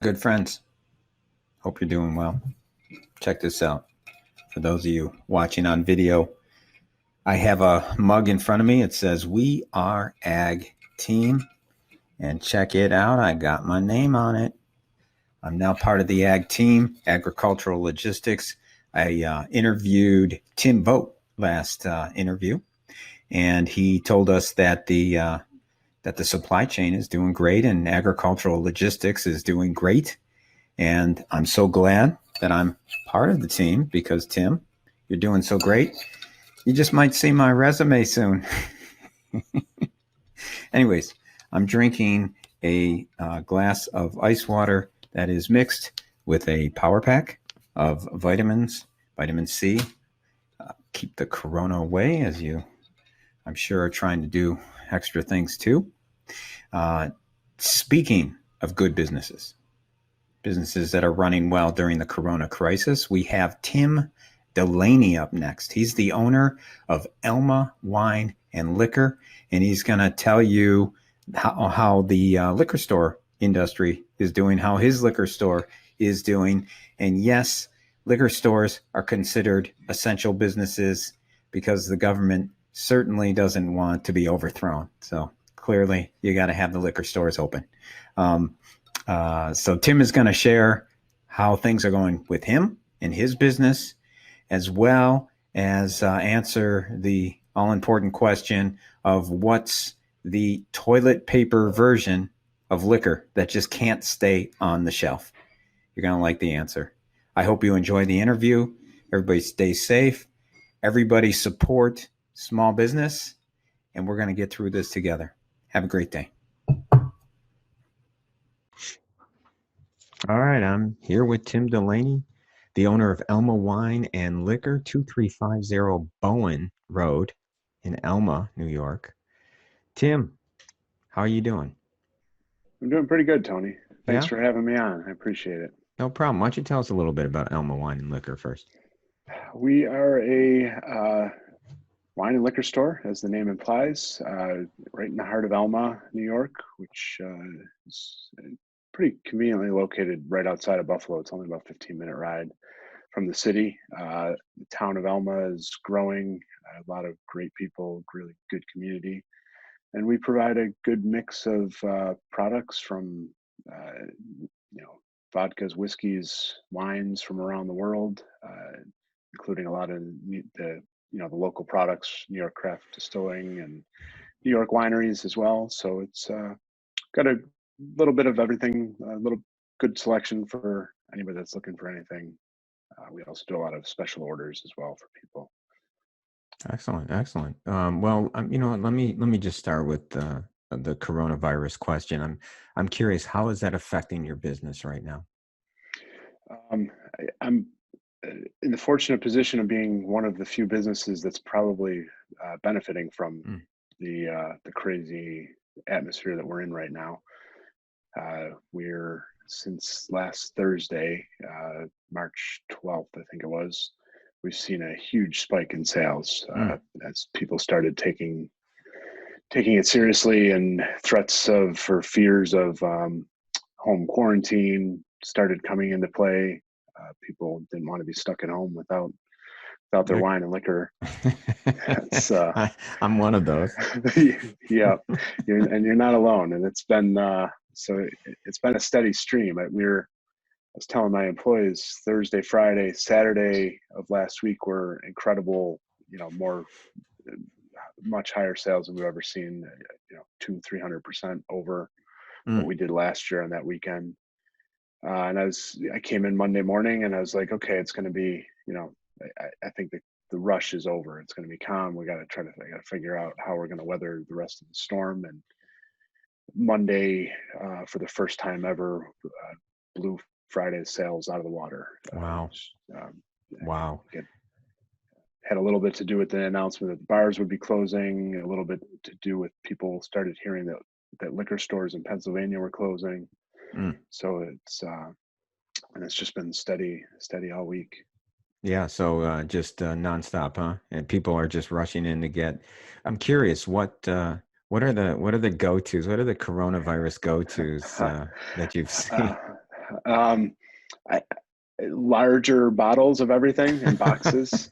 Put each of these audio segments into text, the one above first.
Good friends. Hope you're doing well. Check this out. For those of you watching on video, I have a mug in front of me. It says, "We are Ag Team." And check it out. I got my name on it. I'm now part of the Ag Team, Agricultural Logistics. I interviewed Tim Vogt last interview, and he told us that the supply chain is doing great and agricultural logistics is doing great. And I'm so glad that I'm part of the team because, Tim, you're doing so great. You just might see my resume soon. Anyways, I'm drinking a glass of ice water that is mixed with a power pack of vitamins, vitamin C. Keep the corona away, as you, I'm sure, are trying to do extra things too. Speaking of good businesses that are running well during the corona crisis, we have Tim Delaney up next. He's the owner of Elma Wine and Liquor, and he's going to tell you how the liquor store industry is doing, how his liquor store is doing. And yes, liquor stores are considered essential businesses because the government certainly doesn't want to be overthrown. So clearly, you got to have the liquor stores open. So Tim is going to share how things are going with him and his business, as well as answer the all-important question of what's the toilet paper version of liquor that just can't stay on the shelf. You're going to like the answer. I hope you enjoy the interview. Everybody stay safe. Everybody support small business, and we're going to get through this together. Have a great day. All right, I'm here with Tim Delaney, the owner of Elma Wine and Liquor, 2350 Bowen Road in Elma, New York. Tim, how are you doing? I'm doing pretty good, Tony. Thanks Yeah, for having me on. I appreciate it. no problem. Why don't you tell us a little bit about Elma Wine and Liquor first? We are a wine and liquor store, as the name implies, right in the heart of Elma, New York, which is pretty conveniently located right outside of Buffalo. It's only about a 15-minute ride from the city. The town of Elma is growing, a lot of great people, really good community. And we provide a good mix of products from uh, you know, vodkas, whiskeys, wines from around the world, including a lot of the local products, New York craft distilling and New York wineries as well. So it's got a little bit of everything, a little good selection for anybody that's looking for anything. We also do a lot of special orders as well for people. Excellent, excellent. Well, you know what, let me just start with the coronavirus question. I'm curious, how is that affecting your business right now? I'm in the fortunate position of being one of the few businesses that's probably benefiting from Mm, the crazy atmosphere that we're in right now. We're since last Thursday, March 12th, I think it was. We've seen a huge spike in sales mm, as people started taking it seriously, and threats of or fears of home quarantine started coming into play. People didn't want to be stuck at home without their like- wine and liquor. It's I'm one of those. yeah, you're not alone, and it's been it's been a steady stream. I was telling my employees Thursday, Friday, Saturday of last week were incredible. More much higher sales than we've ever seen. 200-300% over what Mm, we did last year on that weekend. And I came in Monday morning and I was like, okay, it's going to be, I think the rush is over. It's going to be calm. I got to figure out how we're going to weather the rest of the storm. And Monday, for the first time ever, blew Friday's sales out of the water. wow, Which, wow. get, had a little bit to do with the announcement that the bars would be closing, a little bit to do with people started hearing that liquor stores in Pennsylvania were closing. Mm. So and it's just been steady all week. Yeah, so just nonstop, huh? And people are just rushing in to get. I'm curious, what are the go-tos? What are the coronavirus go-tos that you've uh, seen? Um, I, larger bottles of everything in boxes.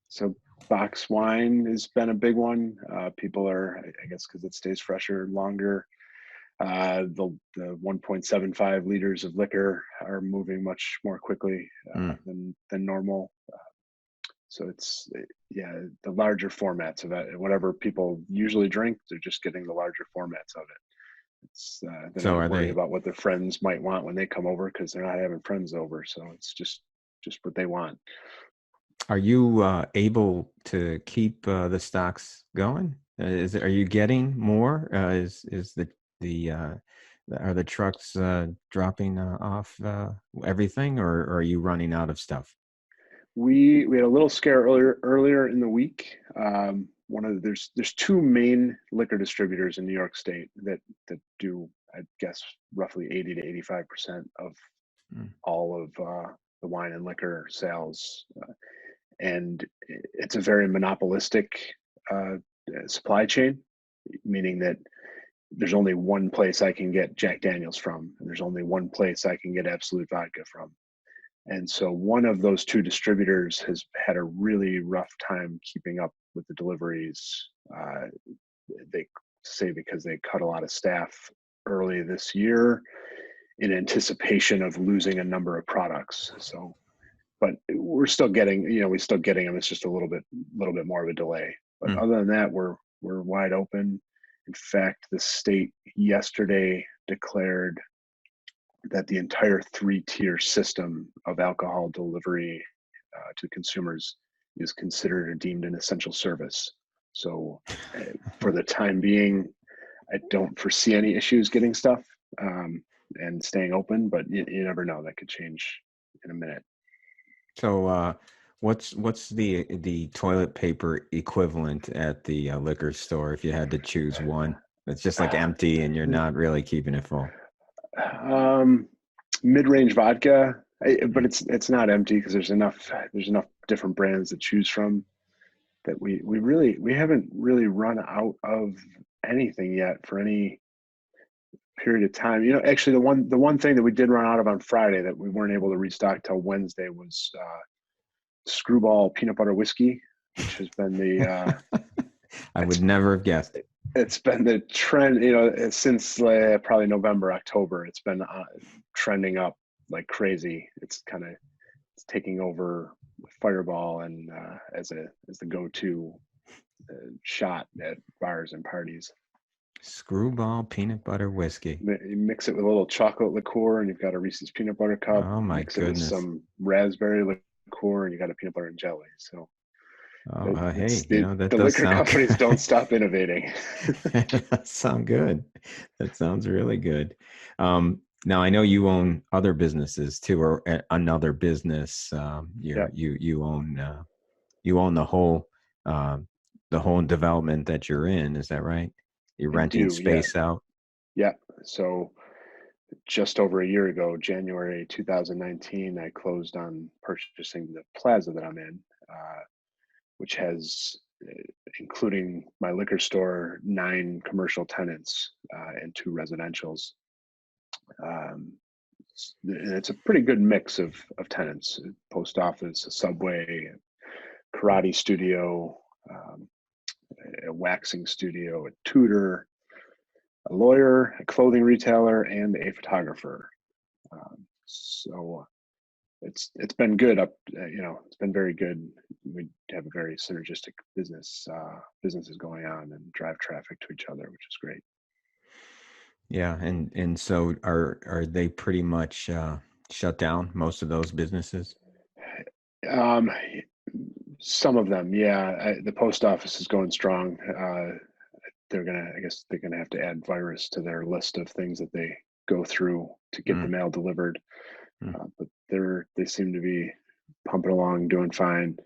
So box wine has been a big one. People are, I guess, because it stays fresher longer. The 1.75 liters of liquor are moving much more quickly Mm. than normal. So yeah, the larger formats of it, whatever people usually drink, they're just getting the larger formats of it. They're So not are worried they? about what their friends might want when they come over because they're not having friends over. So it's just what they want. Are you able to keep the stocks going? Are you getting more? Is the are the trucks dropping off everything, or are you running out of stuff? We had a little scare earlier in the week. There's two main liquor distributors in New York State that do, I guess, roughly 80 to 85% of Mm. all of the wine and liquor sales, and it's a very monopolistic uh, supply chain, meaning that there's only one place I can get Jack Daniels from, and there's only one place I can get Absolute Vodka from. And so one of those two distributors has had a really rough time keeping up with the deliveries. They say because they cut a lot of staff early this year in anticipation of losing a number of products. So, but we're still getting, we still getting them. It's just a little bit more of a delay. But Mm. other than that, we're wide open. In fact, the state yesterday declared that the entire three-tier system of alcohol delivery to consumers is considered or deemed an essential service. So for the time being, I don't foresee any issues getting stuff and staying open, but you never know. That could change in a minute. So what's the toilet paper equivalent at the liquor store if you had to choose one? It's just like empty, and you're not really keeping it full. Um, mid-range vodka, but Mm. it's not empty because there's enough different brands to choose from that we haven't really run out of anything yet for any period of time. Actually, the one thing that we did run out of on Friday that we weren't able to restock till Wednesday was Screwball peanut butter whiskey, which has been I would it's never have guessed. it's been the trend, since probably November, October. It's been trending up like crazy. It's taking over Fireball and as the go-to shot at bars and parties. Screwball peanut butter whiskey. You mix it with a little chocolate liqueur, and you've got a Reese's peanut butter cup. Oh my Mix it with goodness. some raspberry liqueur, and you got a peanut butter and jelly. So Oh, hey, that the does liquor sound companies don't good. stop innovating. That sound good. That sounds really good. Now I know you own other businesses too, or another business. Yeah, You own uh, the whole development that you're in. Is that right? You're I renting do. Yeah, space out. yeah. So just over a year ago, January 2019, I closed on purchasing the plaza that I'm in, which has, including my liquor store, 9 commercial tenants and 2 residentials. Um, it's a pretty good mix of tenants: a post office, a Subway, a karate studio, um, a waxing studio, a tutor, a lawyer, a clothing retailer, and a photographer. So it's been good. It's been very good. We have a very synergistic businesses going on and drive traffic to each other, which is great. Yeah, and so are they pretty much shut down, most of those businesses? Um, some of them, yeah. The post office is going strong. I guess they're gonna have to add virus to their list of things that they go through to get the Mm, mail delivered. mm. But they seem to be pumping along, doing fine.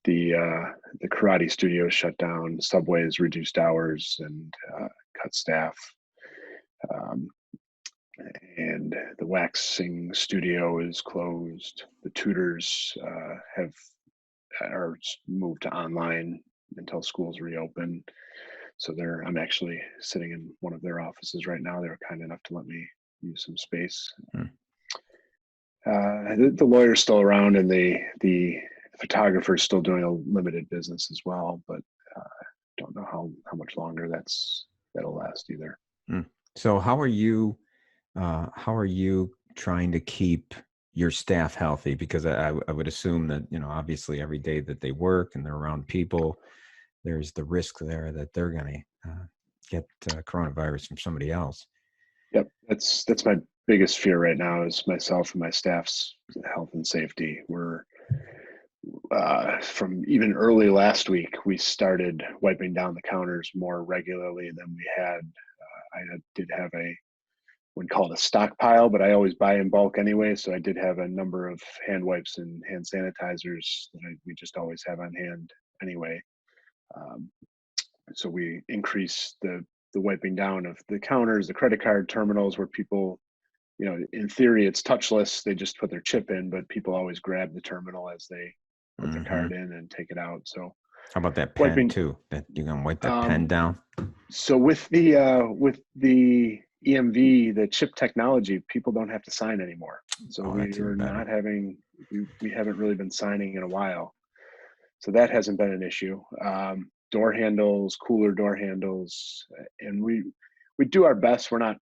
The karate studio is shut down. Subway's reduced hours and cut staff. Um, and the waxing studio is closed. The tutors have are moved to online until schools reopen. So I'm actually sitting in one of their offices right now. They were kind enough to let me use some space. Mm. The lawyer's still around, and the photographer's still doing a limited business as well, but don't know how much longer that'll last either. Mm. So how are you trying to keep your staff healthy? Because I would assume that, obviously every day that they work and they're around people, there's the risk there that they're going to get coronavirus from somebody else. Yep, that's my biggest fear right now is myself and my staff's health and safety. We're from even early last week, we started wiping down the counters more regularly than we had. Did have a wouldn't call it a stockpile, but I always buy in bulk anyway. So I did have a number of hand wipes and hand sanitizers that we just always have on hand anyway. Um, so we increased the wiping down of the counters, the credit card terminals where people, in theory it's touchless. They just put their chip in, but people always grab the terminal as they put their Mm-hmm. card in and take it out. So How about that pen wiping. too? That you can wipe that pen Um, down? so with the EMV, the chip technology, people don't have to sign anymore. So Oh, that's even better. we haven't really been signing in a while. So that hasn't been an issue. Door handles, cooler door handles, and we do our best. We're not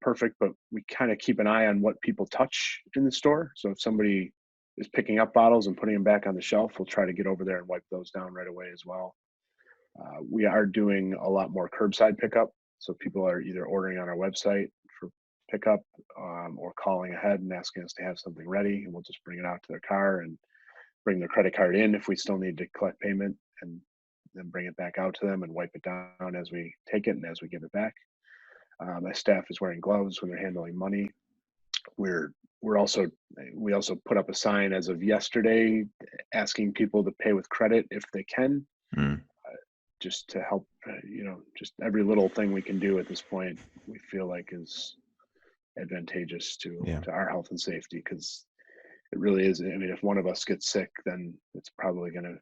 perfect, but we kind of keep an eye on what people touch in the store. So if somebody is picking up bottles and putting them back on the shelf, we'll try to get over there and wipe those down right away as well. We are doing a lot more curbside pickup. So people are either ordering on our website for pickup or calling ahead and asking us to have something ready, and we'll just bring it out to their car and bring their credit card in if we still need to collect payment, and then bring it back out to them and wipe it down as we take it and as we give it back. My staff is wearing gloves when they're handling money. We're we're also we also put up a sign as of yesterday asking people to pay with credit if they can, Mm. just to help. Just every little thing we can do at this point, we feel like is advantageous to Yeah. our health and safety, because it really is. I mean, if one of us gets sick, then it's probably going to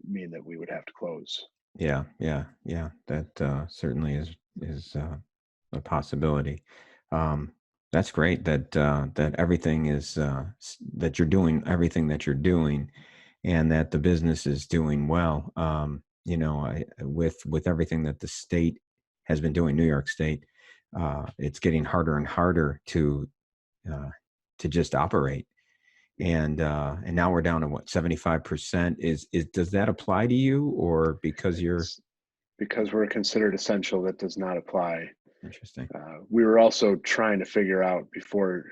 mean that we would have to close. Yeah. Yeah. Yeah. That certainly is a possibility. Um, that's great that everything is that you're doing everything that you're doing, and that the business is doing well. With everything that the state has been doing, New York State, it's getting harder and harder uh, to just operate. And now we're down to what, 75%? Is does that apply to you, or because you're It's because we're considered essential, that does not apply. interesting? We were also trying to figure out before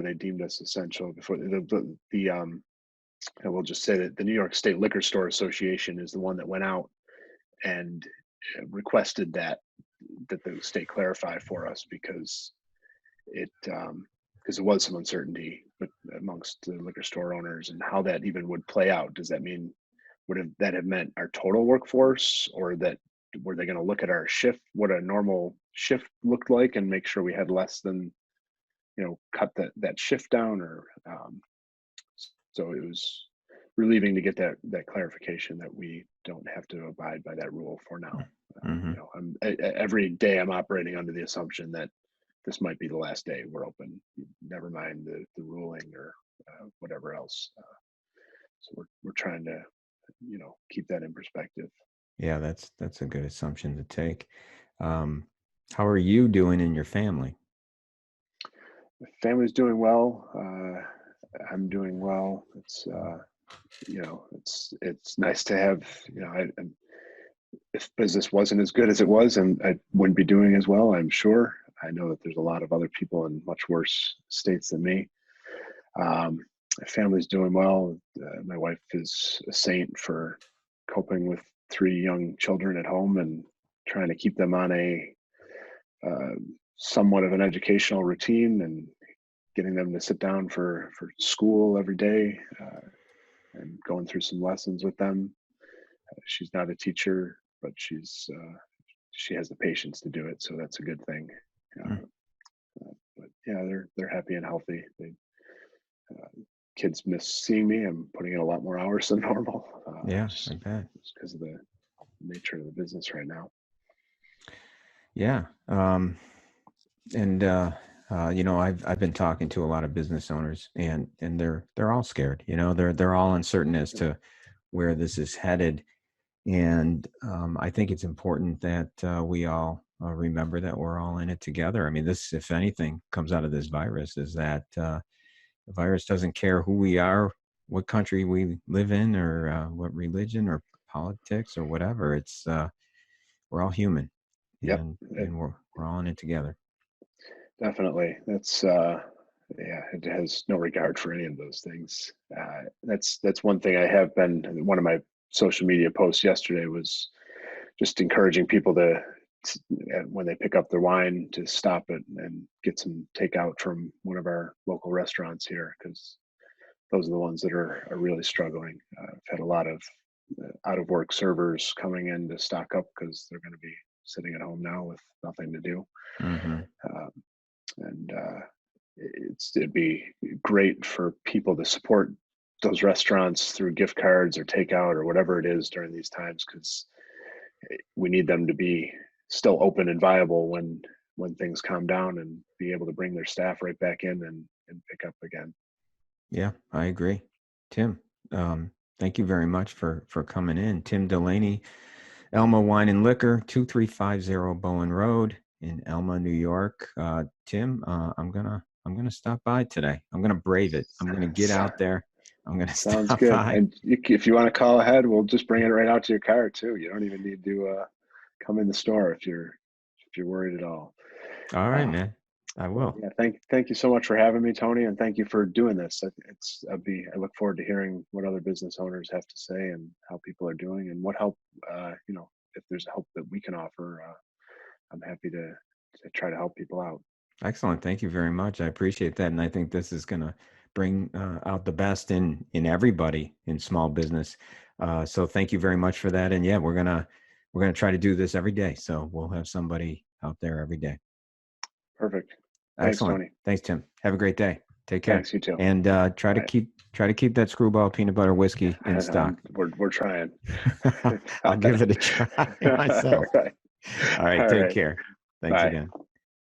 they deemed us essential. Before the and we'll just say that the New York State Liquor Store Association is the one that went out and requested that the state clarify for us, because it was some uncertainty amongst the liquor store owners and how that even would play out. Does that mean that have meant our total workforce, or that were they going to look at our shift, what a normal shift looked like, and make sure we had less than, cut that shift down, or so it was relieving to get that clarification that we don't have to abide by that rule for now. Mm-hmm. Every day I'm operating under the assumption that this might be the last day we're open, never mind the ruling or whatever else. So we're trying to, keep that in perspective. Yeah, that's a good assumption to take. Um, how are you doing in your family? The family's doing well. I'm doing well. It's nice to have, if business wasn't as good as it was, and I wouldn't be doing as well, I'm sure. I know that there's a lot of other people in much worse states than me. My family's doing well. My wife is a saint for coping with three young children at home and trying to keep them on a uh, somewhat of an educational routine, and getting them to sit down for school every day, and going through some lessons with them. She's not a teacher, but she has the patience to do it, so that's a good thing. Mm. Uh, but yeah, they're happy and healthy. Uh, Kids miss seeing me. I'm putting in a lot more hours than normal, Yeah, I just bet. because of the nature of the business right now. Yeah. And I've been talking to a lot of business owners, and they're all scared. They're all uncertain as to where this is headed. And I think it's important that we all remember that we're all in it together. I mean, this, if anything, comes out of this virus is that the virus doesn't care who we are, what country we live in, or what religion or politics or whatever. It's we're all human, Yep, and we're all in it together. definitely. That's yeah, it has no regard for any of those things. That's one thing I have been. One of my social media posts yesterday was just encouraging people to when they pick up their wine to stop it and get some takeout from one of our local restaurants here, because those are the ones that are really struggling. I've had a lot of out of work servers coming in to stock up because they're going to be sitting at home now with nothing to do. Mm-hmm. Um, and it'd be great for people to support those restaurants through gift cards or takeout or whatever it is during these times, because we need them to be still open and viable when things calm down, and be able to bring their staff right back in and pick up again. Yeah, I agree. Tim, thank you very much for coming in. Tim Delaney, Elma Wine and Liquor, 2350 Bowen Road in Elma, New York. Tim, I'm gonna stop by today. I'm gonna brave it. I'm gonna get out there. I'm gonna Sounds stop good. by. And if you want to call ahead, we'll just bring it right out to your car too. You don't even need to come in the store if you're worried at all. All right, Uh, man. I but will. yeah, thank you so much for having me, Tony, and thank you for doing this. I look forward to hearing what other business owners have to say and how people are doing and what help. If there's help that we can offer, I'm happy to try to help people out. Excellent. Thank you very much. I appreciate that, and I think this is going to bring out the best in everybody in small business. So thank you very much for that. And yeah, we're gonna try to do this every day. So we'll have somebody out there every day. Perfect. Thanks, Excellent. Tony. Thanks, Tim. Have a great day. Take care. Thanks, you too. And try to Bye. keep that screwball peanut butter whiskey in stock. We're trying. I'll give it a try All myself. right. All right. All Take right. care. Thanks Bye. again.